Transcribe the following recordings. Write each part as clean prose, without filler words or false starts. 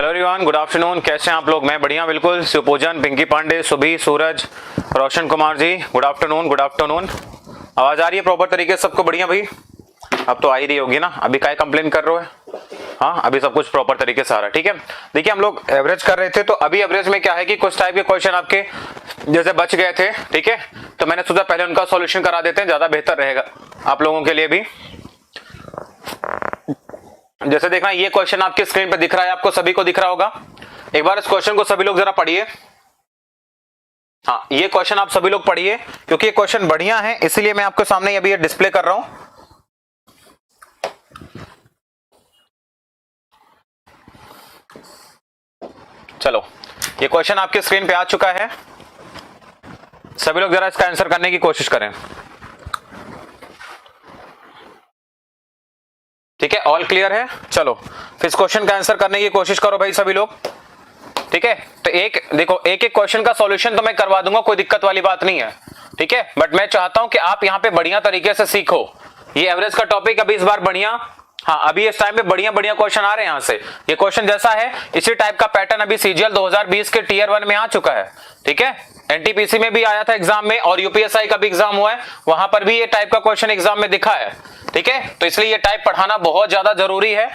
Hello everyone, good afternoon. कैसे हैं आप लोग? मैं बढ़िया, बिल्कुल। शिवपूजन, पिंकी पांडे, सुबी, सूरज, Roshan Kumar ji, good afternoon, good afternoon. आवाज आ रही है प्रॉपर तरीके से सबको? बढ़िया भाई, अब तो आ ही रही होगी ना। अभी काय कंप्लेन कर रहे हो? हाँ, अभी सब कुछ प्रॉपर तरीके से आ रहा है। ठीक है, देखिए हम लोग एवरेज कर रहे थे, तो अभी एवरेज में क्या है कि कुछ टाइप के क्वेश्चन आपके जैसे बच गए थे। ठीक है, तो मैंने सोचा पहले उनका सॉल्यूशन करा देते हैं, ज्यादा बेहतर रहेगा आप लोगों के लिए भी। जैसे देखना, ये क्वेश्चन आपके स्क्रीन पे दिख रहा है, आपको सभी को दिख रहा होगा। एक बार इस क्वेश्चन को सभी लोग जरा पढ़िए। हाँ, ये क्वेश्चन आप सभी लोग पढ़िए, क्योंकि ये क्वेश्चन बढ़िया है, इसीलिए मैं आपके सामने अभी ये डिस्प्ले कर रहा हूं। चलो, ये क्वेश्चन आपके स्क्रीन पे आ चुका है। सभी लोग जरा इसका आंसर करने की कोशिश करें। ठीक है, ऑल क्लियर है? चलो फिर इस क्वेश्चन का आंसर करने की कोशिश करो भाई सभी लोग। ठीक है, तो एक एक क्वेश्चन का सॉल्यूशन तो मैं करवा दूंगा, कोई दिक्कत वाली बात नहीं है। ठीक है, बट मैं चाहता हूं कि आप यहां पे बढ़िया तरीके से सीखो। ये एवरेज का टॉपिक अभी इस बार बढ़िया, हाँ अभी इस टाइम पे बढ़िया बढ़िया क्वेश्चन आ रहे हैं यहां से। ये क्वेश्चन जैसा है इसी टाइप का पैटर्न अभी सीजीएल 2020 के टीयर 1 में आ चुका है। ठीक है, एनटीपीसी में भी आया था एग्जाम में, और यूपीएसआई का भी एग्जाम हुआ है, वहां पर भी ये टाइप का क्वेश्चन एग्जाम में दिखा है। ठीक है, तो इसलिए ये टाइप पढ़ाना बहुत ज्यादा जरूरी है।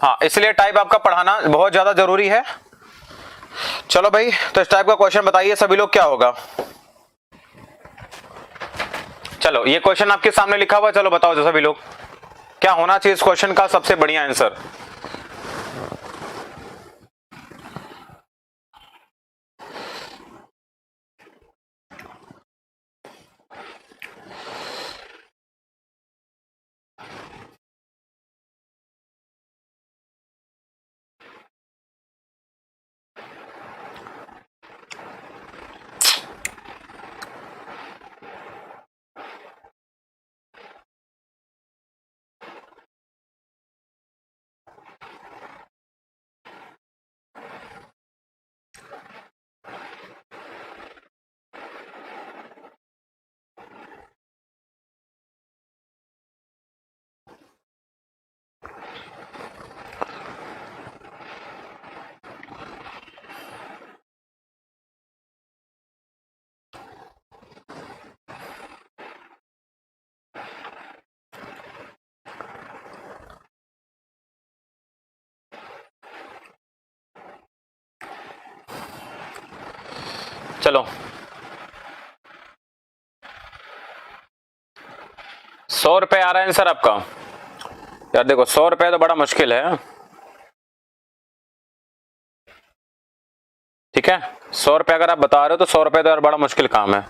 हाँ, इसलिए टाइप आपका पढ़ाना बहुत ज्यादा जरूरी है। चलो भाई, तो इस टाइप का क्वेश्चन बताइए सभी लोग, क्या होगा? चलो, ये क्वेश्चन आपके सामने लिखा हुआ है, चलो बताओ सभी लोग क्या होना चाहिए इस क्वेश्चन का सबसे बढ़िया आंसर। चलो, 100 रुपए आ रहा है आंसर आपका। यार देखो, 100 रुपए तो बड़ा मुश्किल है। ठीक है, 100 रुपए अगर आप बता रहे हो तो 100 रुपए तो यार बड़ा मुश्किल काम है।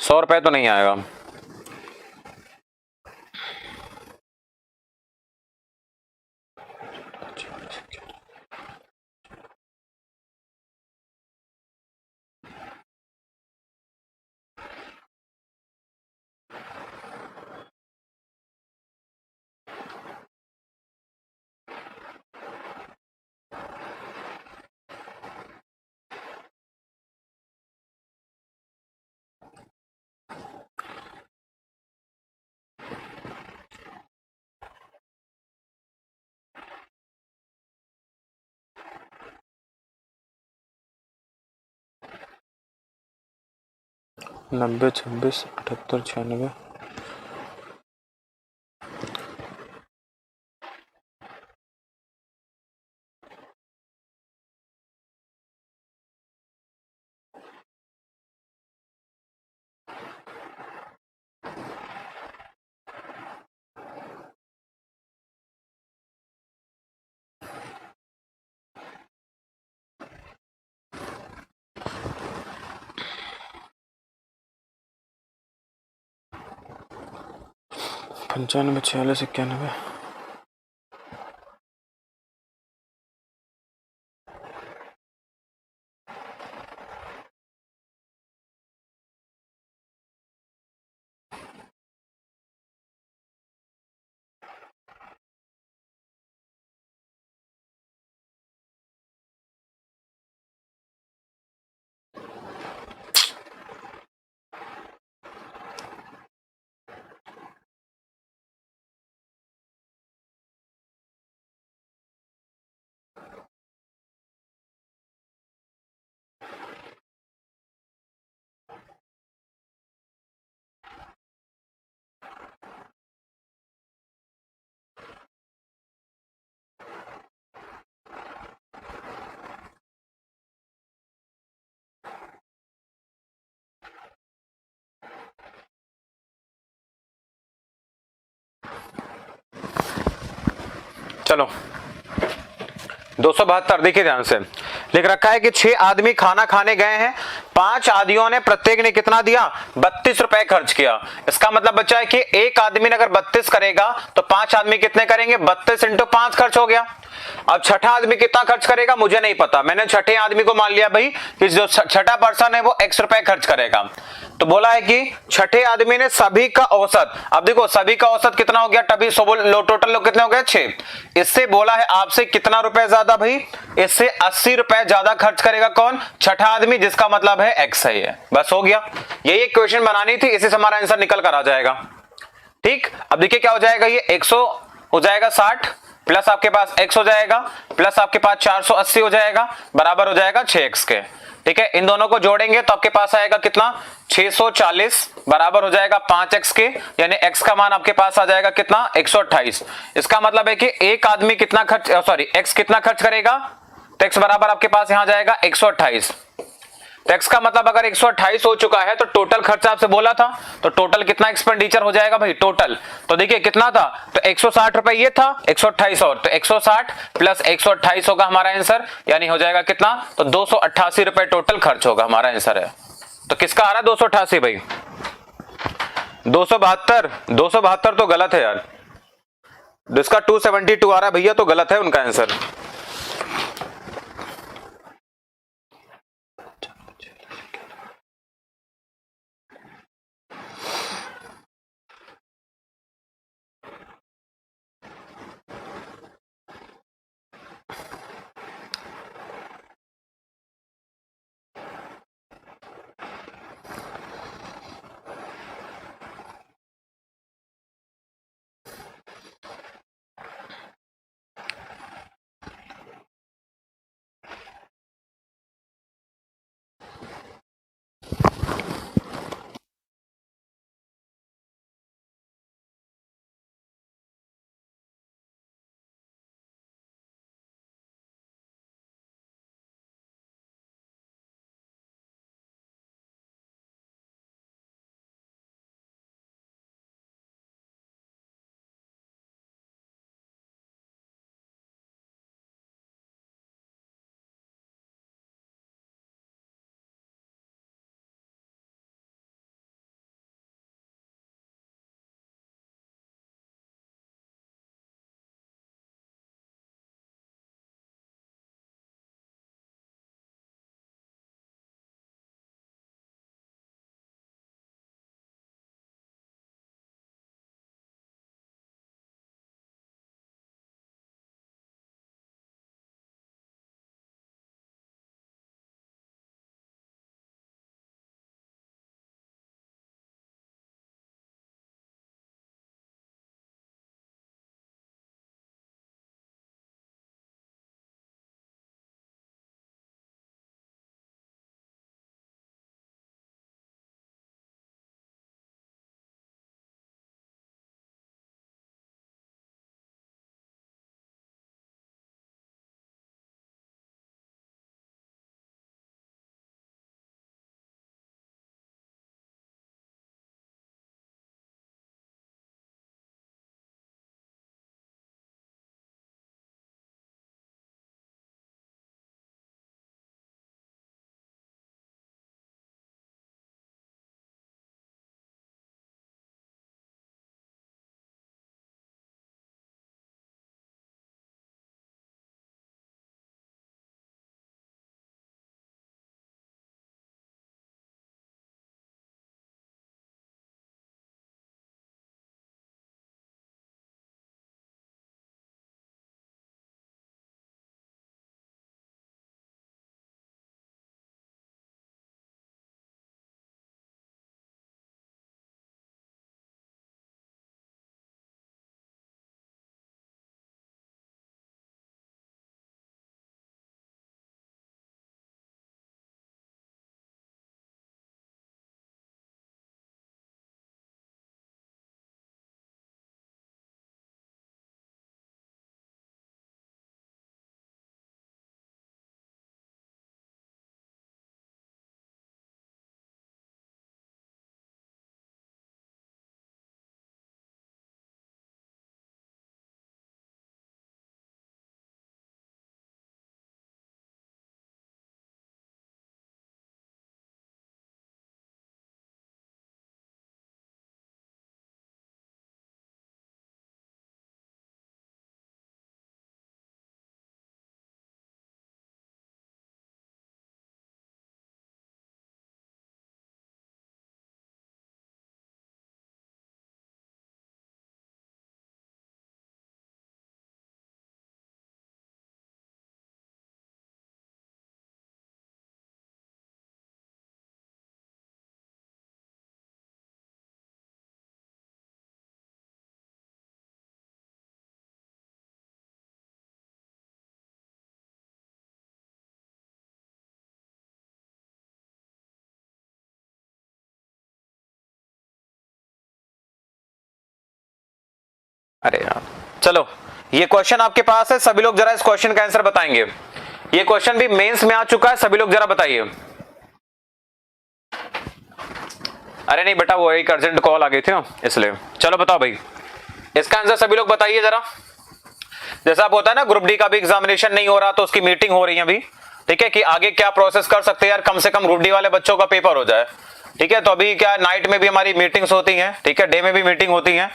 100 रुपए तो नहीं आएगा। नब्बे, 26, 78, 96। पंचानवे, 46, 91। चलो 272 देखिए ध्यान से, लिख रखा है कि 6 आदमी खाना खाने गए हैं, 5 आदमियों ने प्रत्येक ने कितना दिया, 32 रुपए खर्च किया। इसका मतलब बच्चा है कि एक आदमी ने अगर 32 करेगा तो 5 आदमी कितने करेंगे, 32 इंटू 5 खर्च हो गया। अब छठा आदमी कितना खर्च करेगा मुझे नहीं पता, मैंने छठे आदमी को मान लिया भाई कि जो छठा पर्सन है वो x रुपए खर्च करेगा। तो बोला है कि छठे आदमी ने सभी का औसत, अब देखो सभी का औसत कितना हो गया, तभी टोटल लोग कितने हो गए 6। इससे बोला है आपसे कितना रुपए ज्यादा भाई, इससे 80 रुपए ज्यादा खर्च करेगा कौन, छठा आदमी, जिसका मतलब है x सही है। बस हो गया, यही एक क्वेश्चन बनानी थी, इसी से हमारा आंसर निकल कर आ जाएगा। ठीक, अब देखिए क्या हो जाएगा, ये 100 हो जाएगा 60 प्लस आपके पास x हो जाएगा प्लस आपके पास 480 हो जाएगा, बराबर हो जाएगा 6x के। ठीक है, इन दोनों को जोड़ेंगे तो आपके पास आएगा कितना, 640 बराबर हो जाएगा 5x के, यानी x का मान आपके पास आ जाएगा कितना, 128। इसका मतलब है कि एक आदमी कितना खर्च, सॉरी x कितना खर्च करेगा, तो x बराबर आपके पास यहां जाएगा 128। तो x का मतलब अगर 128 हो चुका है तो टोटल खर्चा आपसे बोला था, तो टोटल कितना एक्सपेंडिचर हो जाएगा भाई टोटल, तो देखिए कितना था, तो 160 रुपए ये था, 128 और, तो 160 प्लस 128 होगा हमारा आंसर, यानी हो जाएगा कितना, तो 288 रुपए टोटल खर्च होगा, हमारा आंसर है। तो किसका आ रहा है 288 भाई, 272 तो गलत है यार, जिसका 272 आ रहा है भैया तो गलत है उनका आंसर। अरे यार चलो, ये क्वेश्चन आपके पास है, सभी लोग जरा इस क्वेश्चन का आंसर बताएंगे। ये क्वेश्चन भी मेंस में आ चुका है, सभी लोग जरा बताइए। अरे नहीं बेटा, वो एक अर्जेंट कॉल आ गई थी ना इसलिए। चलो बताओ भाई, इसका आंसर सभी लोग बताइए जरा। जैसा आप होता है ना, ग्रुप डी का भी एग्जामिनेशन नहीं हो रहा तो उसकी मीटिंग हो रही है अभी, ठीक है, कि आगे क्या प्रोसेस कर सकते हैं यार, कम से कम ग्रुप डी वाले बच्चों का पेपर हो जाए, ठीक है। तो अभी क्या नाइट में भी हमारी मीटिंग्स होती हैं, ठीक है, डे में भी मीटिंग होती है,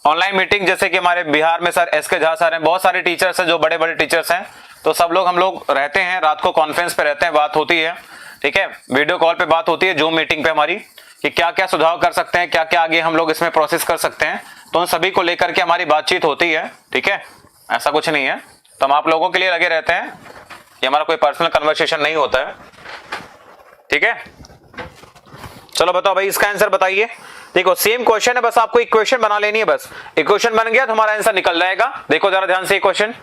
ऑनलाइन मीटिंग, जैसे कि हमारे बिहार में सर एसके झा सर हैं, बहुत सारे टीचर्स हैं जो बड़े बड़े टीचर्स हैं, तो सब लोग हम लोग रहते हैं, रात को कॉन्फ्रेंस पे रहते हैं, बात होती है, ठीक है, वीडियो कॉल पे बात होती है, जूम मीटिंग पे हमारी, कि क्या क्या सुधार कर सकते हैं, क्या क्या आगे हम लोग इसमें प्रोसेस कर सकते हैं, तो उन सभी को लेकर के हमारी बातचीत होती है, ठीक है, ऐसा कुछ नहीं है। तो हम आप लोगों के लिए लगे रहते हैं, ये हमारा कोई पर्सनल कन्वर्सेशन नहीं होता है, ठीक है। चलो बताओ भाई, इसका आंसर बताइए। देखो सेम क्वेश्चन है, बस आपको इक्वेशन बना लेनी है, बस इक्वेशन बन गया तो हमारा आंसर निकल जाएगा। देखो जरा ध्यान से क्वेश्चन,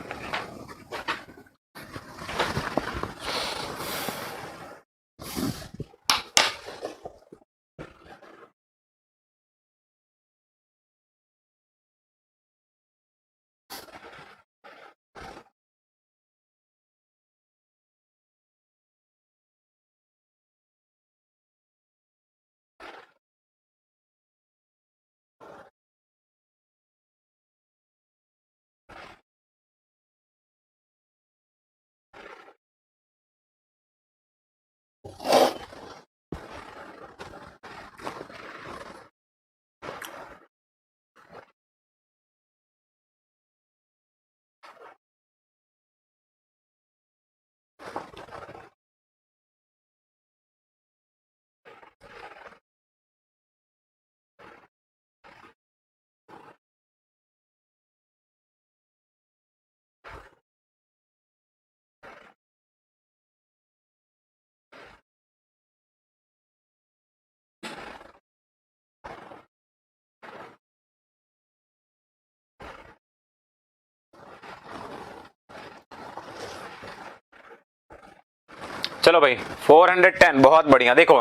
चलो भाई 410, बहुत बढ़िया। देखो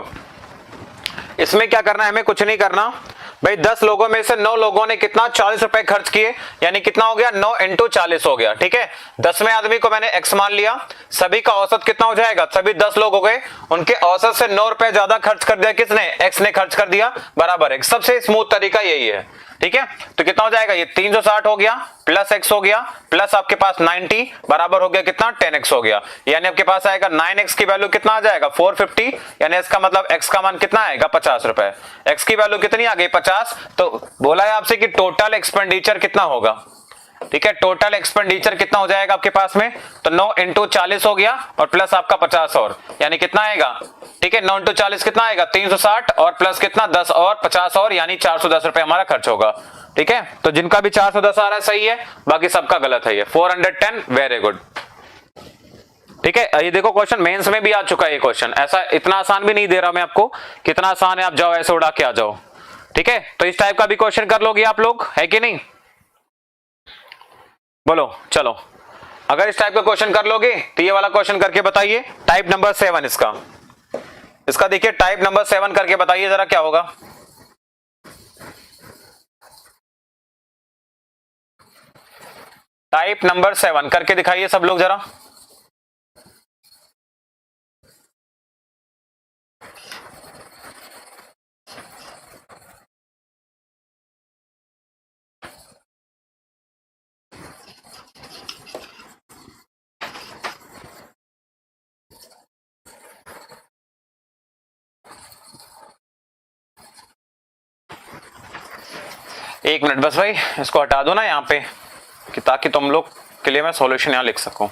इसमें क्या करना है, हमें कुछ नहीं करना भाई, 10 लोगों में से 9 लोगों ने कितना 40 रुपए खर्च किए, यानी कितना हो गया 9 इंटू 40 हो गया, ठीक है। 10वें आदमी को मैंने x मान लिया, सभी का औसत कितना हो जाएगा, सभी 10 लोग हो गए, उनके औसत से 9 रुपए ज्यादा खर्च कर दिया किसने, x ने खर्च कर दिया, बराबर है। सबसे स्मूथ तरीका यही है, ठीक है। तो कितना हो जाएगा, ये 360 हो गया प्लस x हो गया प्लस आपके पास 90 बराबर हो गया कितना 10x हो गया, यानी आपके पास आएगा 9x की वैल्यू कितना आ जाएगा 450, यानी इसका मतलब x का मान कितना आएगा 50 रुपए। x की वैल्यू कितनी आ गई 50, तो बोला है आपसे कि टोटल एक्सपेंडिचर कितना होगा, ठीक है, टोटल एक्सपेंडिचर कितना हो जाएगा आपके पास में, तो 9 इंटू 40 हो गया और प्लस आपका 50 और, यानी कितना आएगा, ठीक है, 9 इंटू 40 कितना आएगा 360 और प्लस कितना 10 और 50 और, यानी 410 रुपए हमारा खर्च होगा, ठीक है। तो जिनका भी 410 आ रहा है सही है, बाकी सबका गलत है। ये 410, वेरी गुड, ठीक है। ये देखो क्वेश्चन मेंस में भी आ चुका है ये क्वेश्चन, ऐसा इतना आसान भी नहीं दे रहा मैं आपको, कितना आसान है, आप जाओ ऐसे उड़ा के आ जाओ, ठीक है। तो इस टाइप का भी क्वेश्चन कर लोगे आप लोग, है कि नहीं, बोलो। चलो अगर इस टाइप का क्वेश्चन कर लोगे तो ये वाला क्वेश्चन करके बताइए, टाइप नंबर 7 इसका देखिए, टाइप नंबर 7 करके बताइए जरा क्या होगा। टाइप नंबर 7 करके दिखाइए सब लोग जरा। एक मिनट बस भाई, इसको हटा दो ना यहाँ पे, कि ताकि तुम लोग के लिए मैं सॉल्यूशन यहाँ लिख सकूं।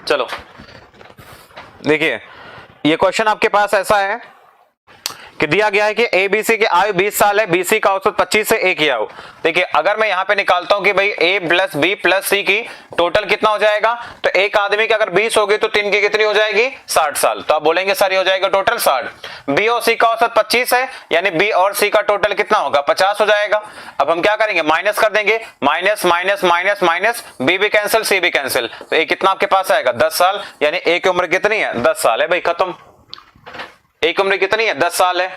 चलो देखिए, ये क्वेश्चन आपके पास ऐसा है कि दिया गया है कि एबीसी की आयु 20 साल है, बीसी का औसत 25 से 1 ही आयु। देखिए अगर मैं यहाँ पे निकालता हूं कि भाई ए प्लस बी प्लस सी की टोटल कितना हो जाएगा, तो एक आदमी की अगर 20 होगी तो 3 की कितनी हो जाएगी 60 साल, तो आप बोलेंगे सर ये हो जाएगा टोटल 60। बी और सी का औसत 25 है, यानी बी और सी का टोटल कितना होगा 50 हो जाएगा। अब हम क्या करेंगे, माइनस कर देंगे, minus minus minus minus, B भी कैंसिल सी भी कैंसिल, तो एक कितना आपके पास आएगा 10 साल, यानी एक की उम्र कितनी है 10 साल है भाई, खत्म। एक उम्र कितनी है 10 साल है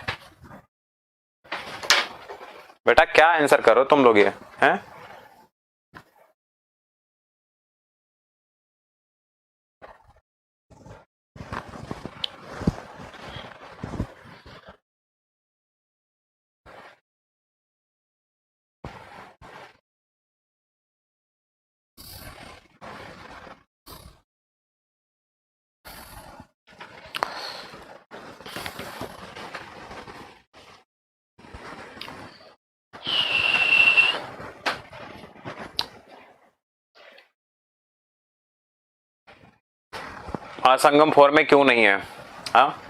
बेटा क्या आंसर करो तुम लोग ये हैं? संगम 4 में क्यों नहीं है? हाँ,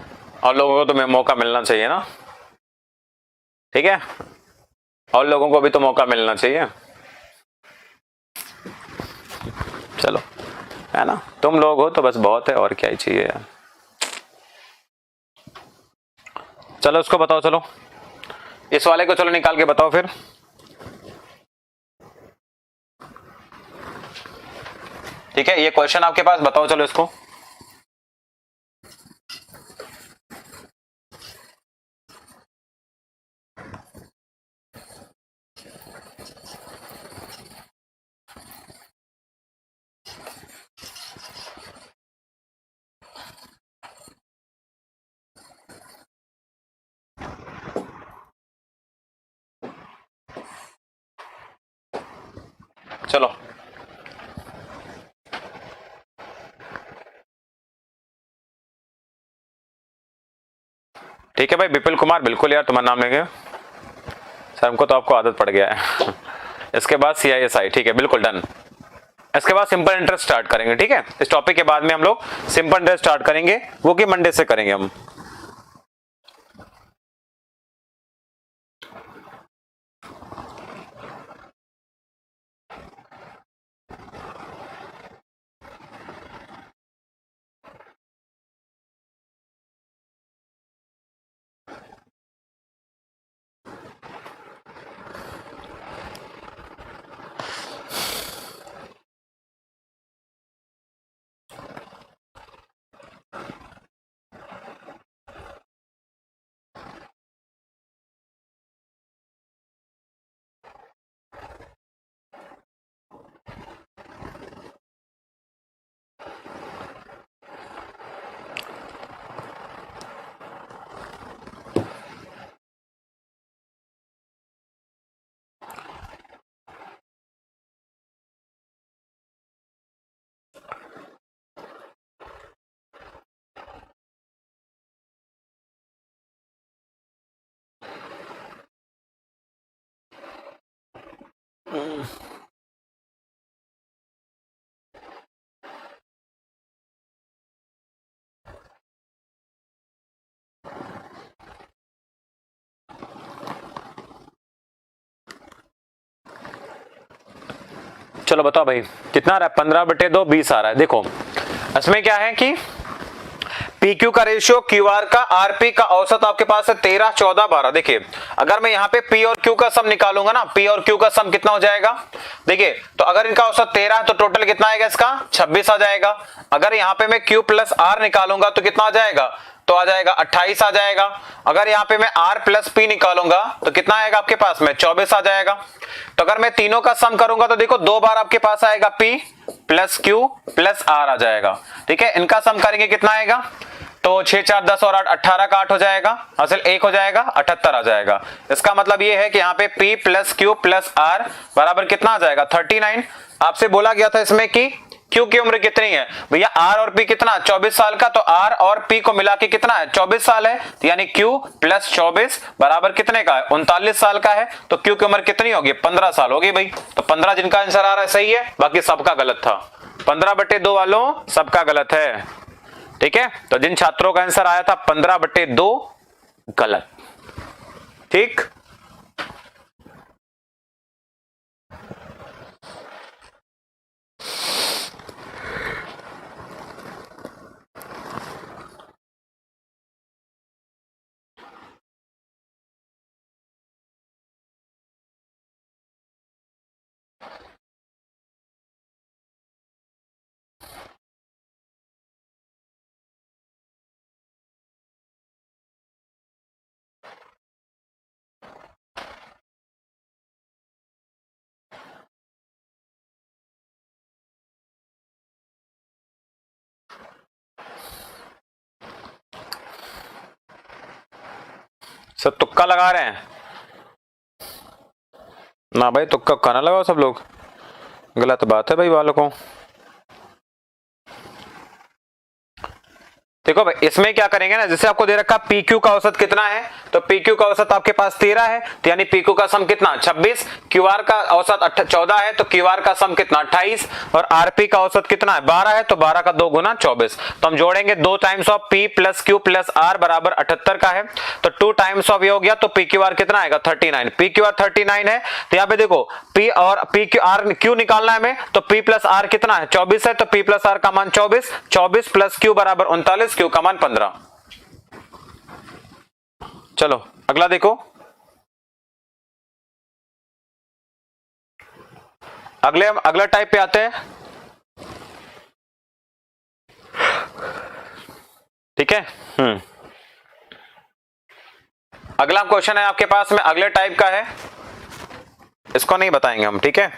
और लोगों को तो मौका मिलना चाहिए ना, ठीक है, और लोगों को भी तो मौका मिलना चाहिए। चलो, है ना, तुम लोग हो तो बस बहुत है, और क्या ही चाहिए यार। चलो उसको बताओ, चलो इस वाले को चलो निकाल के बताओ फिर। ठीक है, ये क्वेश्चन आपके पास, बताओ चलो इसको। चलो ठीक है भाई, विपिल कुमार, बिल्कुल यार तुम्हारा नाम लेंगे सर, हमको तो आपको आदत पड़ गया है। इसके बाद CISI, ठीक है, बिल्कुल डन। इसके बाद सिंपल इंटरेस्ट स्टार्ट करेंगे, ठीक है, इस टॉपिक के बाद में हम लोग सिंपल इंटरेस्ट स्टार्ट करेंगे, वो कि मंडे से करेंगे हम। चलो बताओ भाई कितना आ रहा है, 15/2 20 आ रहा है। देखो इसमें क्या है कि PQ का रेशियो, QR का, RP का औसत आपके पास है 13, 14, 12। देखिए अगर मैं यहाँ पे P और Q का सम निकालूंगा ना, P और Q का सम कितना हो जाएगा, देखिए तो अगर इनका औसत 13 है तो टोटल कितना आएगा इसका, 26 आ जाएगा। अगर यहाँ पे मैं Q प्लस R निकालूंगा तो कितना आ जाएगा, तो आ जाएगा 28 आ जाएगा। अगर यहाँ पे मैं R प्लस P निकालूंगा तो कितना आएगा आपके पास में, 24 आ जाएगा। तो अगर मैं तीनों का सम करूंगा तो देखो 2 बार आपके पास आएगा P plus Q plus R आ जाएगा, ठीक है। इनका सम करेंगे कितना आएगा, तो 6 4 10 और 8 18 का 8 हो जाएगा, हासिल 1 हो जाएगा, 78 आ जाएगा। इसका मतलब ये है कि यहाँ पे P plus Q plus R बराबर कितना आ जाएगा, 39। आपसे बोला गया था इसमें कि Q की उम्र कितनी है भैया, R और P कितना, 24 साल का, तो R और P को मिला के कितना है, 24 साल है, तो यानी Q प्लस 24 बराबर कितने का है, 39 साल का है। तो Q की उम्र कितनी होगी, 15 साल होगी भाई। तो 15 जिनका आंसर आ रहा है सही है, बाकी सबका गलत था। 15/2 वालों सबका गलत है, ठीक है। तो जिन छात्रों का आंसर आया था 15/2 गलत, ठीक। सब तुक्का लगा रहे हैं ना भाई, तुक्का खाना लगाओ सब लोग, गलत बात है भाई बालकों। देखो भाई इसमें क्या करेंगे ना, जैसे आपको दे रखा पी क्यू का औसत कितना है, तो पी क्यू का औसत आपके पास 13 है, तो यानी पी क्यू का सम कितना 26, क्यू आर का औसत 14 है, तो क्यू आर का सम कितना 28, और आरपी का औसत कितना है 12 है, तो 12 का 2 गुना 24। तो हम जोड़ेंगे 2 times of P plus Q plus R बराबर 78 का है, तो 2 टाइम्स ऑफ ये हो गया, तो पी क्यू आर कितना आएगा 39, पी क्यू आर 39 है, तो यहाँ पे देखो पी और पी क्यू आर क्यू निकालना है हमें, तो पी प्लस आर कितना है 24 है, तो पी प्लस आर का मान 24, 24 प्लस क्यू बराबर 39, क्यू का मान 15। चलो अगला देखो, अगला टाइप पे आते हैं। ठीक है, अगला क्वेश्चन है आपके पास में अगले टाइप का है, इसको नहीं बताएंगे हम, ठीक है,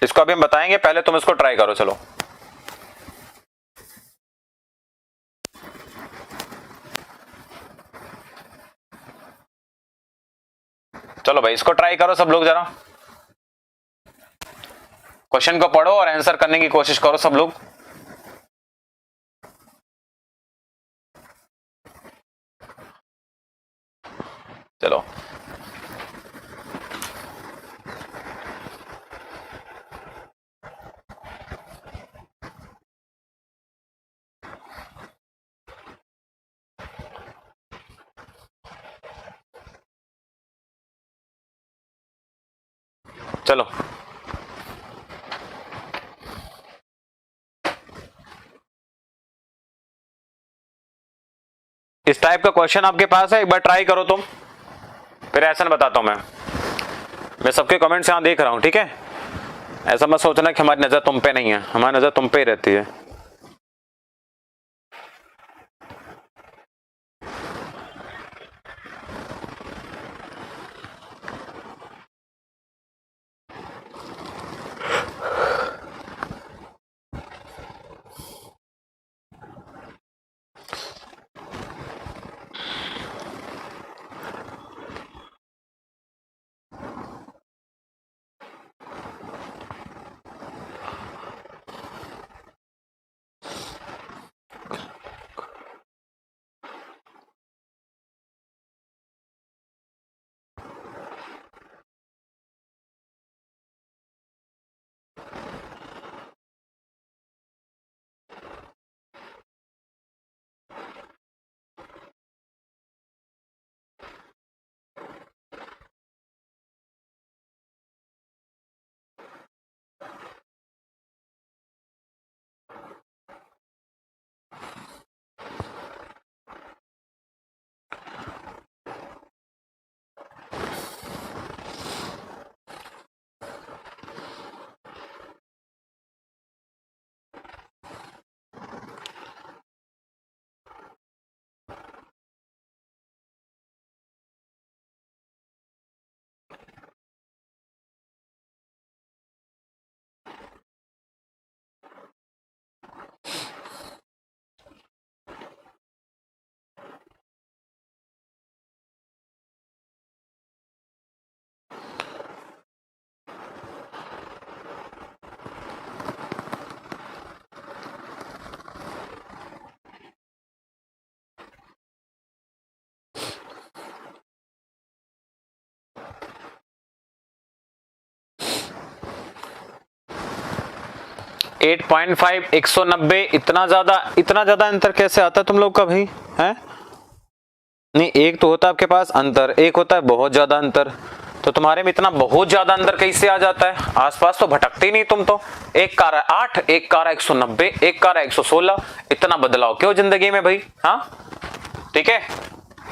इसको अभी हम बताएंगे, पहले तुम इसको ट्राई करो। चलो चलो भाई इसको ट्राई करो सब लोग, जरा क्वेश्चन को पढ़ो और आंसर करने की कोशिश करो सब लोग। चलो चलो इस टाइप का क्वेश्चन आपके पास है, एक बार ट्राई करो तुम, फिर ऐसा बताता हूं मैं सबके कमेंट्स यहां देख रहा हूं, ठीक है, ऐसा मत सोचना कि हमारी नजर तुम पे नहीं है, हमारी नजर तुम पे ही रहती है। एट 8.5 190, इतना ज्यादा अंतर कैसे आता है तुम लोग का भाई है? नहीं, एक तो होता है आपके पास अंतर, एक होता है बहुत ज्यादा अंतर, तो तुम्हारे में इतना बहुत ज्यादा अंतर कैसे आ जाता है? आसपास तो भटकते ही नहीं तुम तो, एक का रहा 8, एक का रहा 190, एक का रहा 116, इतना बदलाव क्यों जिंदगी में भाई? हाँ ठीक है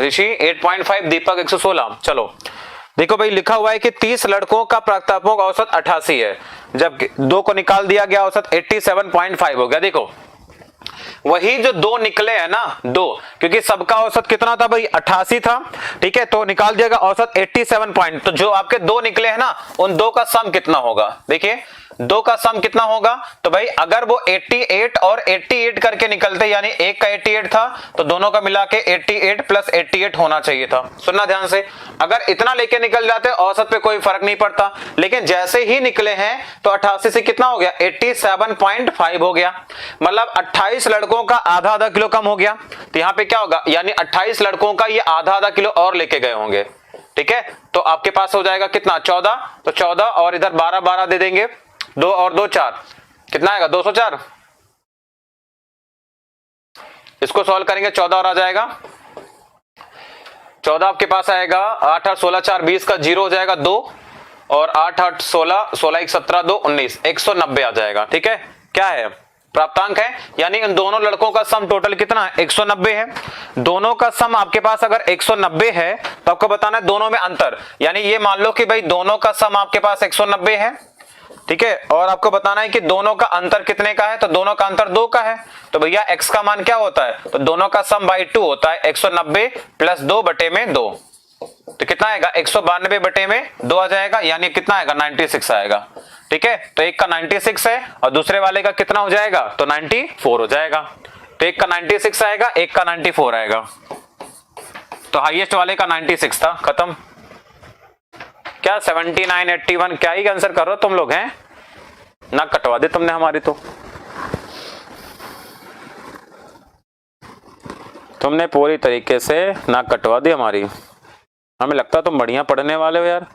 ऋषि, 8.5 दीपक 116। चलो देखो भाई लिखा हुआ है कि 30 लड़कों का प्राध्यापक औसत 88 है, जब 2 को निकाल दिया गया औसत 87.5 हो गया। देखो वही जो दो निकले हैं ना, दो, क्योंकि सबका औसत कितना था भाई 88 था, ठीक है, तो निकाल दिएगा औसत 87 पॉइंट। तो जो आपके दो निकले हैं ना, उन दो का सम कितना होगा, देखिए दो का सम कितना होगा। तो भाई अगर वो 88 और 88 करके निकलते, यानी एक का 88 था तो दोनों का मिला के 88 प्लस 88 होना चाहिए था। सुनना ध्यान से, अगर इतना लेके निकल जाते औसत पे कोई फर्क नहीं पड़ता, लेकिन जैसे ही निकले हैं तो 88 से कितना हो गया 87.5 हो गया, मतलब 28 लड़कों का आधा आधा किलो कम हो गया। तो यहाँ पे क्या होगा, यानी 28 लड़कों का ये आधा आधा किलो और लेके गए होंगे, ठीक है। तो आपके पास हो जाएगा कितना 14, तो 14 और इधर 12 12 दे देंगे, 2 और 2 4, कितना आएगा 204। इसको सॉल्व करेंगे 14 और आ जाएगा 14 आपके पास आएगा 8 8 16 4 20 का 0 हो जाएगा 2 और 8 8 16 16 1 17 2 19 190 आ जाएगा, ठीक है। क्या है प्राप्तांक है, यानी इन दोनों लड़कों का सम टोटल कितना है 190 है। दोनों का सम आपके पास अगर 190 है तो आपको बताना है दोनों में अंतर, यानी ये मान लो कि भाई दोनों का सम आपके पास 190 है, ठीक है, और आपको बताना है कि दोनों का अंतर कितने का है, तो दोनों का अंतर 2 का है। तो भैया x का मान क्या होता है, तो दोनों का सम बाई 2 होता है 190 प्लस 2 बटे में 2, तो कितना आएगा 192 बटे में 2 आ जाएगा, यानी कितना आएगा 96 आएगा, ठीक है। तो एक का 96 है और दूसरे वाले का कितना हो जाएगा, तो 94 हो जाएगा। तो एक का 96 आएगा, एक का 94 आएगा, तो हाईएस्ट वाले का 96 था, खत्म। क्या 79 81 क्या ही आंसर कर रहे हो तुम लोग हैं, ना कटवा दे तुमने हमारी, तो तुमने पूरी तरीके से ना कटवा दी हमारी। हमें लगता तुम बढ़िया पढ़ने वाले हो यार।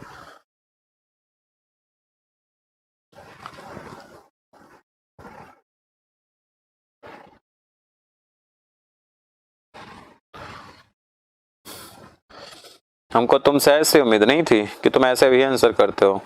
हमको तुमसे ऐसी उम्मीद नहीं थी कि तुम ऐसे भी आंसर करते हो।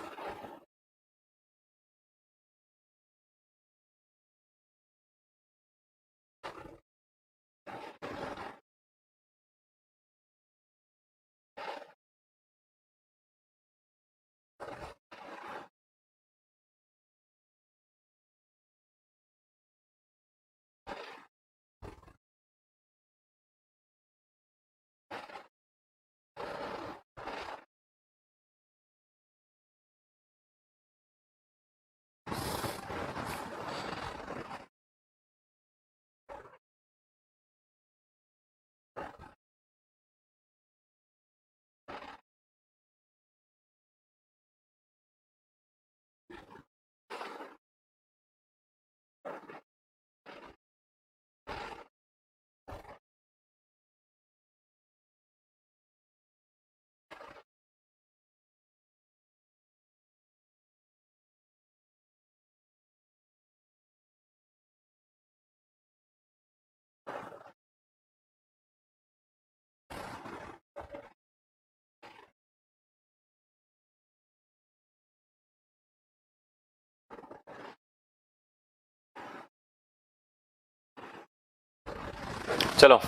चलो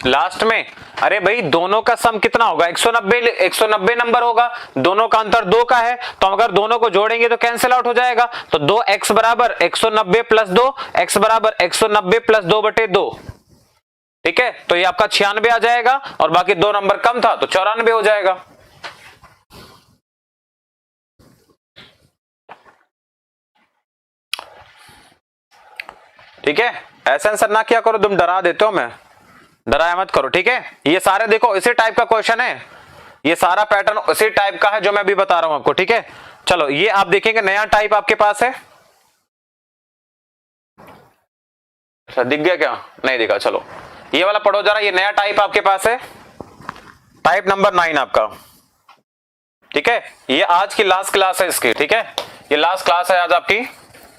लास्ट में, अरे भाई दोनों का सम कितना होगा 190 नंबर होगा, दोनों का अंतर 2 का है, तो अगर दोनों को जोड़ेंगे तो कैंसिल आउट हो जाएगा। तो 2x बराबर 190 प्लस 2, x बराबर 190 प्लस 2 बटे 2, ठीक है। तो ये आपका 96 आ जाएगा और बाकी 2 नंबर कम था तो 94 हो जाएगा। ठीक है, ऐसा आंसर ना क्या करो, तुम डरा देते हो, मैं डराया मत करो, ठीक है। ये सारे देखो इसी टाइप का क्वेश्चन है, ये सारा पैटर्न उसी टाइप का है जो मैं अभी बता रहा हूं आपको, ठीक है। चलो ये आप देखेंगे नया टाइप आपके पास है, अच्छा दिख गया क्या, नहीं दिखा, चलो ये वाला पढ़ो जरा, ये नया टाइप आपके पास है, टाइप नंबर 9 आपका, ठीक है। ये आज की लास्ट क्लास है इसकी, ठीक है, ये लास्ट क्लास है आज आपकी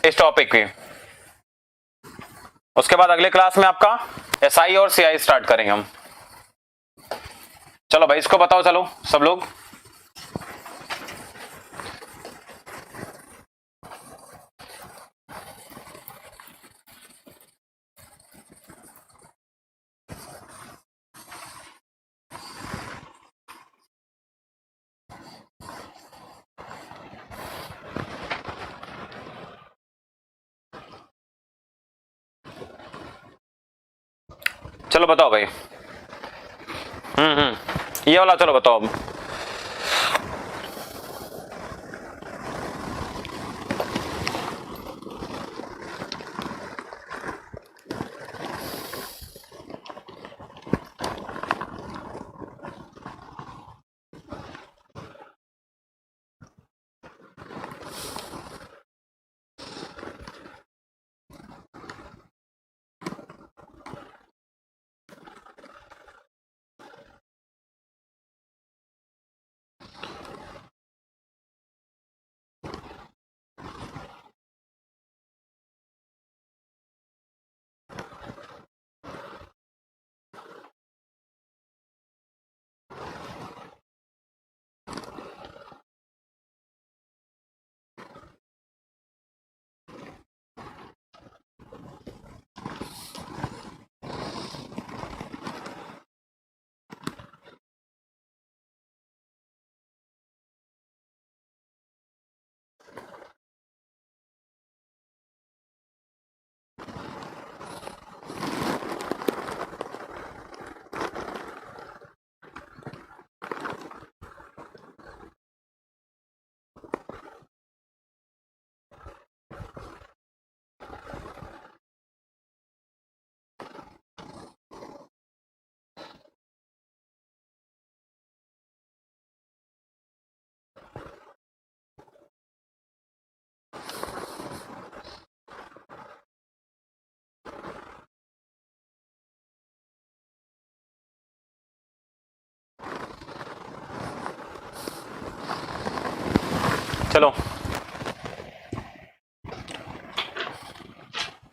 इस टॉपिक की। उसके बाद अगले क्लास में आपका एसआई और सीआई स्टार्ट करेंगे हम। चलो भाई इसको बताओ, चलो सब लोग। चलो बताओ भाई। ये वाला चलो बताओ अब। चलो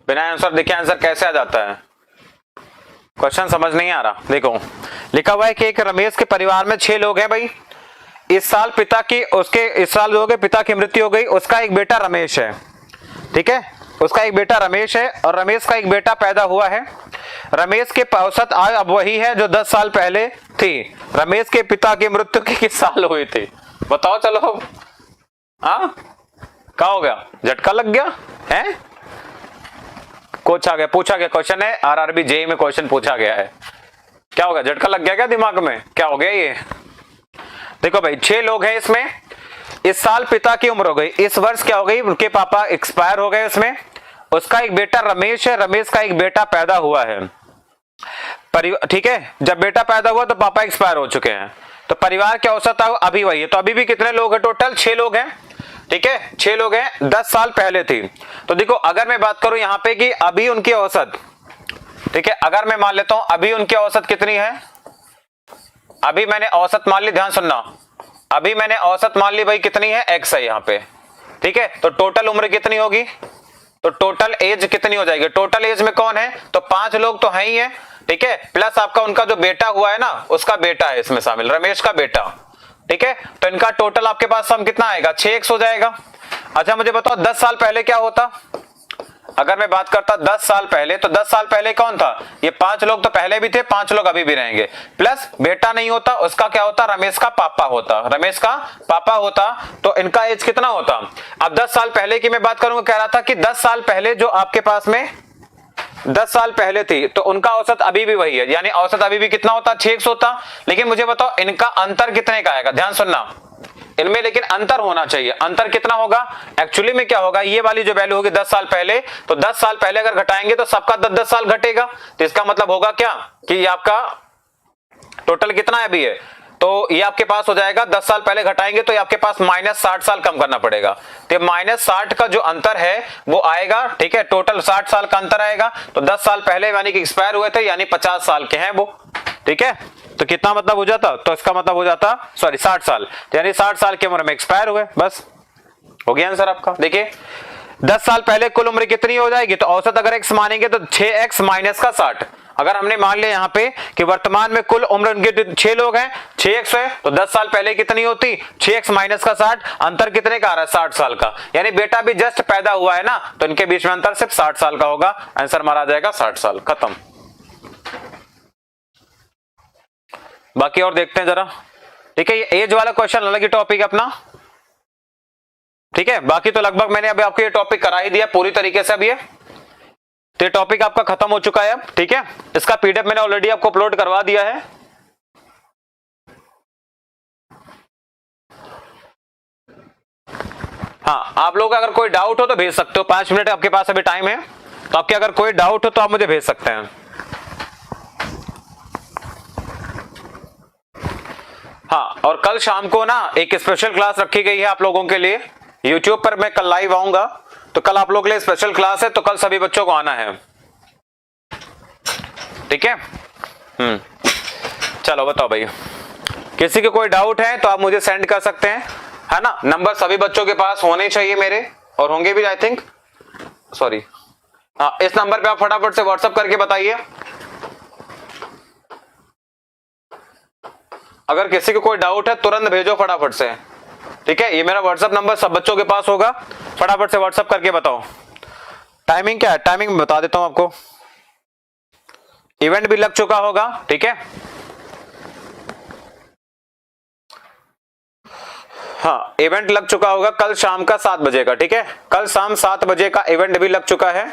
बिना आंसर देखे आंसर कैसे आ जाता है? क्वेश्चन समझ नहीं आ रहा। देखो लिखा हुआ है कि एक रमेश के परिवार में 6 लोग हैं भाई। इस साल जो हो गए पिता की मृत्यु हो गई। उसका एक बेटा रमेश है, ठीक है, उसका एक बेटा रमेश है और रमेश का एक बेटा पैदा हुआ है। रमेश के औसत आयु अब वही है जो 10 साल पहले थी। रमेश के पिता की मृत्यु की किस साल हुई थी? बताओ चलो। हाँ क्या हो गया? झटका लग गया है? पूछा गया क्वेश्चन है, आरआरबी जेईई में क्वेश्चन पूछा गया है। क्या हो गया? झटका लग गया क्या दिमाग में? क्या हो गया ये? देखो भाई 6 लोग हैं इसमें। इस साल पिता की उम्र हो गई, इस वर्ष क्या हो गई? उनके पापा एक्सपायर हो गए। उसमें उसका एक बेटा रमेश है, रमेश का एक बेटा पैदा हुआ है। ठीक है, जब बेटा पैदा हुआ तो पापा एक्सपायर हो चुके हैं। तो परिवार के औसत अभी वही है। तो अभी भी कितने लोग हैं टोटल? 6 लोग हैं, ठीक है, 6 लोग हैं। 10 साल पहले थी। तो देखो अगर मैं बात करूं यहां पे कि अभी उनकी औसत, ठीक है, अगर मैं मान लेता हूं अभी उनकी औसत कितनी है, अभी मैंने औसत मान ली, ध्यान सुनना, अभी मैंने औसत मान ली भाई कितनी है? x है यहां पे, ठीक है। तो टोटल उम्र कितनी होगी? तो टोटल एज कितनी हो जाएगी? टोटल एज में कौन है? तो 5 लोग तो हैं ही है, ठीक है, प्लस आपका उनका जो बेटा हुआ है ना, उसका बेटा है इसमें शामिल, रमेश का बेटा, ठीक है। तो इनका टोटल आपके पास सम कितना आएगा? 6x हो जाएगा। अच्छा मुझे बताओ 10 साल पहले क्या होता? अगर मैं बात करता 10 साल पहले, तो 10 साल पहले कौन था? ये 5 लोग तो पहले भी थे, 5 लोग अभी भी रहेंगे, प्लस बेटा नहीं होता, उसका क्या होता? रमेश का पापा होता, रमेश का पापा होता। तो इनका एज कितना होता? अब 10 साल पहले की मैं बात करूंगा, कह रहा था कि 10 साल पहले जो आपके पास में 10 साल पहले थी, तो उनका औसत अभी भी वही है, यानी औसत अभी भी कितना होता? 6x होता। लेकिन मुझे बताओ इनका अंतर कितने का आएगा? ध्यान सुनना, इनमें लेकिन अंतर होना चाहिए। अंतर कितना होगा? एक्चुअली में क्या होगा, ये वाली जो वैल्यू होगी 10 साल पहले, तो 10 साल पहले अगर घटाएंगे तो सबका 10-10 साल घटेगा। तो इसका मतलब होगा क्या कि ये आपका टोटल कितना है अभी है, तो ये आपके पास हो जाएगा 10 साल पहले घटाएंगे तो ये आपके पास -60 साल कम करना पड़ेगा। तो -60 का जो अंतर है वो आएगा, ठीक है, टोटल 60 साल का अंतर आएगा। तो 10 साल पहले यानी कि एक्सपायर हुए थे, यानी 50 साल के हैं वो, ठीक है। तो कितना मतलब हो जाता? तो इसका मतलब हो जाता 60 साल, तो यानी 60 साल की उम्र में एक्सपायर हुए। बस हो गया आंसर आपका। देखिए 10 साल पहले कुल उम्र कितनी हो जाएगी? तो औसत अगर x मानेंगे तो 6x माइनस का 60। अगर हमने मान लिया यहाँ पे कि वर्तमान में कुल उम्र उनके 6 लोग हैं, 6x है, तो 10 साल पहले कितनी होती? 6x माइनस का 60। अंतर कितने का आ रहा है? 60 साल का, यानी बेटा भी जस्ट पैदा हुआ है ना, तो इनके बीच में अंतर सिर्फ 60 साल का होगा। आंसर मारा जाएगा 60 साल, खत्म। बाकी और देखते हैं जरा, ठीक है। ये एज वाला क्वेश्चन अलग ही टॉपिक है अपना, ठीक है। बाकी तो लगभग मैंने अभी आपको ये टॉपिक करा ही दिया पूरी तरीके से। अब ये तो ये टॉपिक आपका खत्म हो चुका है अब, ठीक है। इसका पीडीएफ मैंने ऑलरेडी आपको अपलोड करवा दिया है। हाँ, आप लोग अगर कोई डाउट हो तो भेज सकते हो, 5 मिनट आपके पास अभी टाइम है, तो आपके अगर कोई डाउट हो तो आप मुझे भेज सकते हैं। हाँ, और कल शाम को ना एक स्पेशल क्लास रखी गई है आप लोगों के लिए, यूट्यूब पर मैं कल लाइव आऊंगा, तो कल आप लोगों के लिए स्पेशल क्लास है, तो कल सभी बच्चों को आना है, ठीक है। चलो बताओ भाई, किसी के कोई डाउट है तो आप मुझे सेंड कर सकते हैं, है ना। नंबर सभी बच्चों के पास होने चाहिए मेरे, और होंगे भी आई थिंक, सॉरी। हाँ, इस नंबर पे आप फटाफट से व्हाट्सएप करके बताइए। अगर किसी को कोई डाउट है तुरंत भेजो फटाफट से, ठीक है। ये मेरा व्हाट्सएप नंबर सब बच्चों के पास होगा, फटाफट से व्हाट्सएप करके बताओ। टाइमिंग क्या है, टाइमिंग बता देता हूं आपको। इवेंट भी लग चुका होगा, ठीक है। हाँ, इवेंट लग चुका होगा कल शाम का 7 बजे का, ठीक है। कल शाम 7 बजे का इवेंट भी लग चुका है,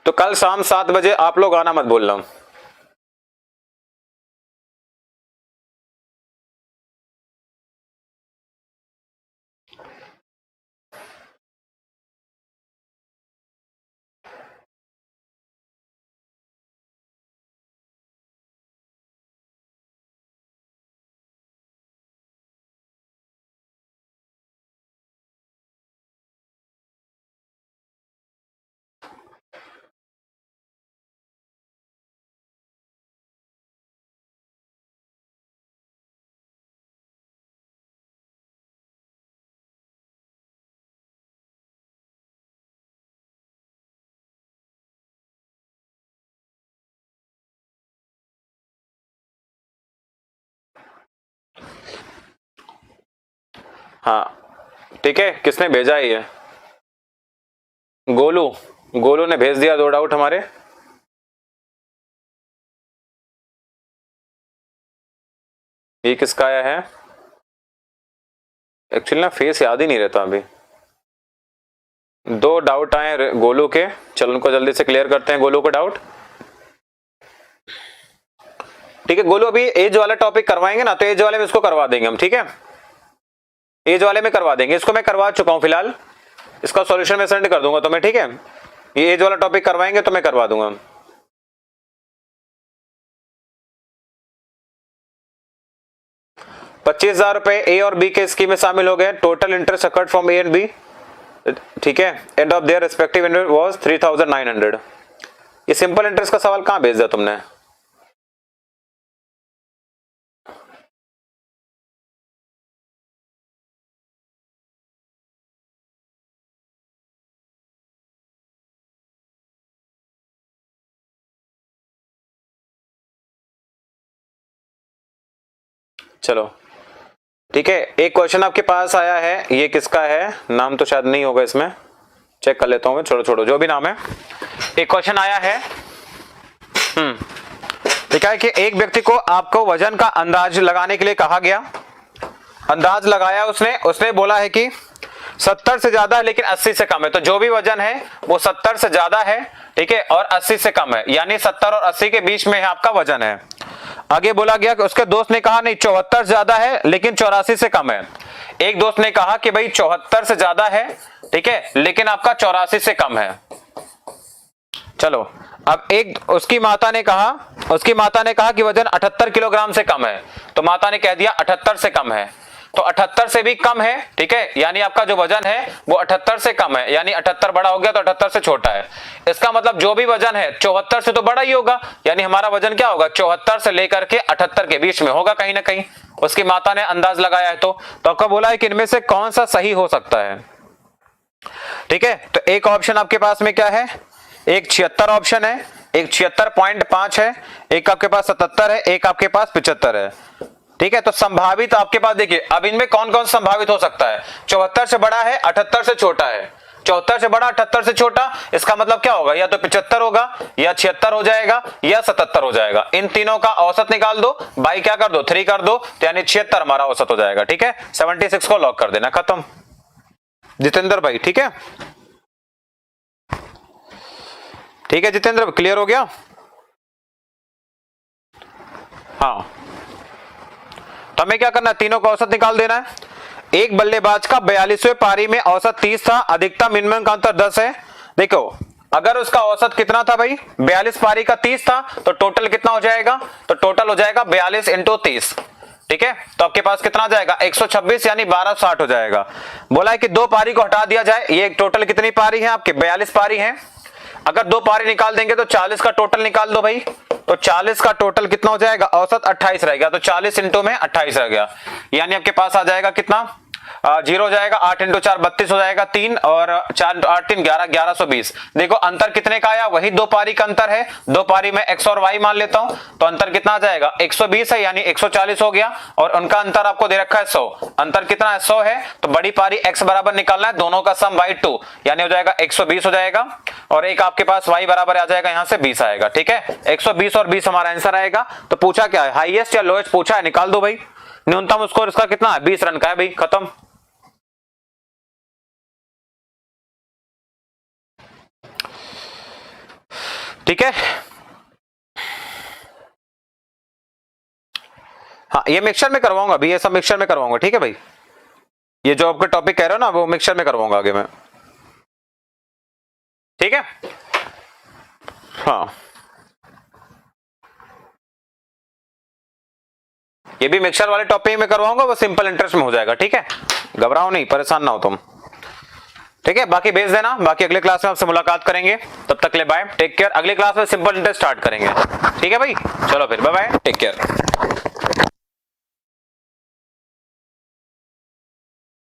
तो कल शाम 7 बजे आप लोग आना मत भूलना। हाँ ठीक है, किसने भेजा है ये? गोलू, गोलू ने भेज दिया, 2 डाउट हमारे। ये किसका आया है? एक्चुअली ना फेस याद ही नहीं रहता अभी। 2 डाउट आए गोलू के, चलो उनको जल्दी से क्लियर करते हैं गोलू को डाउट, ठीक है। गोलू अभी एज वाला टॉपिक करवाएंगे ना, तो एज वाले में इसको करवा देंगे हम, ठीक है। एज वाले में करवा देंगे, इसको मैं करवा चुका हूं फिलहाल, इसका सॉल्यूशन मैं सेंड कर दूंगा तुम्हें, ठीक है। ये एज वाला टॉपिक करवाएंगे तो मैं करवा दूंगा। ₹25,000 ए और बी के स्कीम में शामिल हो गए, total interest accrued from A and B, ठीक है। And of their respective interest was 3,900। ये सिंपल इंटरेस्ट का सवाल कहां भेज दिया तुमने? चलो ठीक है, एक क्वेश्चन आपके पास आया है, ये किसका है? नाम तो शायद नहीं होगा इसमें, चेक कर लेता हूं मैं, छोड़ो छोड़ो जो भी नाम है। एक क्वेश्चन आया है, ठीक है, कि एक व्यक्ति को आपको वजन का अंदाज लगाने के लिए कहा गया, अंदाज लगाया उसने, उसने बोला है कि 70 से ज्यादा है लेकिन 80 से कम है, तो जो भी वजन है वो 70 से ज्यादा है, ठीक है, और 80 से कम है, यानी 70 और 80 के बीच में है आपका वजन है। आगे बोला गया कि उसके दोस्त ने कहा नहीं 74 ज्यादा है लेकिन 84 से कम है। एक दोस्त ने कहा कि भाई 74 से ज्यादा है, ठीक है, लेकिन आपका 84 से कम है। चलो अब एक उसकी माता ने कहा कि वजन 78 किलोग्राम से कम है, तो माता ने कह दिया 78 से कम है, तो 78 से भी कम है, ठीक है, यानी आपका जो वजन है वो 78 से कम है, यानी 78 बड़ा हो गया तो 78 से छोटा है। इसका मतलब जो भी वजन है 74 से तो बड़ा ही होगा, यानी हमारा वजन क्या होगा, 74 से लेकर के 78 के बीच में होगा कहीं ना कहीं। उसकी माता ने अंदाज लगाया है, तो आपको बोला है कि इनमें से कौन सा सही हो सकता है, ठीक है। तो एक ऑप्शन आपके पास में क्या है, एक 76 ऑप्शन है, एक 76.5 है, एक आपके पास 77 है, एक आपके पास 75 है, ठीक है। तो संभावित आपके पास देखिए, अब इनमें कौन कौन संभावित हो सकता है? 74 से बड़ा है, 78 से छोटा है, 74 से बड़ा 78 से छोटा, इसका मतलब क्या होगा, या तो 75 होगा, या 76 हो जाएगा, या 77 हो जाएगा। इन तीनों का औसत निकाल दो, बाई क्या कर दो 3 कर दो, तो यानी 76 हमारा औसत हो जाएगा, ठीक है। 76 को लॉक कर देना, खत्म। जितेंद्र भाई, ठीक है, ठीक है जितेंद्र, क्लियर हो गया? हाँ, तो हमें क्या करना है, तीनों का औसत निकाल देना है। एक बल्लेबाज का 42वें पारी में औसत 30 था, अधिकतम मिनिमम का अंतर 10 है। देखो अगर उसका औसत कितना था भाई, 42 पारी का 30 था, तो टोटल कितना हो जाएगा, तो टोटल हो जाएगा 42 इंटू 30, ठीक है। तो आपके पास कितना आ जाएगा, 126 यानी 1260 हो जाएगा। बोला है कि 2 पारी को हटा दिया जाए, ये टोटल कितनी पारी है आपके, 42 पारी है। अगर 2 पारी निकाल देंगे तो 40 का टोटल निकाल दो भाई, तो 40 का टोटल कितना हो जाएगा, औसत 28 रह गया, तो 40 इंटू में 28 रह गया, यानी आपके पास आ जाएगा कितना, 0 हो जाएगा, 8 इंटू 4 32 हो जाएगा, 3 और 4 8 3 11 1120। देखो अंतर कितने का आया, वही 2 पारी का अंतर है, 2 पारी में x और y मान लेता हूं, तो अंतर कितना आ जाएगा, 120 है, यानी 140 हो गया, और उनका अंतर आपको दे रखा है 100, अंतर कितना है 100 है, तो बड़ी पारी x बराबर निकालना है, दोनों का सम y 2 यानी हो जाएगा 120 हो जाएगा, और एक आपके पास y बराबर आ जाएगा, यहां से 20 आएगा, ठीक है। 120 और 20 हमारा आंसर आएगा। तो पूछा क्या है, हाईएस्ट या लोएस्ट पूछा है, निकाल दो भाई। न्यूनतम स्कोर इसका कितना है, 20 रन का है भाई, खत्म। ठीक है, हाँ ये मिक्सचर में करवाऊंगा अभी, ये सब मिक्सचर में करवाऊंगा, ठीक है भाई। ये जो आपके टॉपिक कह रहे हो ना, वो मिक्सचर में करवाऊंगा आगे मैं, ठीक है। हाँ ये भी मिक्सचर वाले टॉपिक में करवाऊंगा, वो सिंपल इंटरेस्ट में हो जाएगा, ठीक है। घबराओ नहीं, परेशान ना हो तुम, ठीक है। बाकी भेज देना, बाकी अगले क्लास में आपसे मुलाकात करेंगे, तब तक ले बाय, टेक केयर। अगली क्लास में सिंपल इंटरेस्ट स्टार्ट करेंगे, ठीक है भाई। चलो फिर बाय बाय, टेक केयर।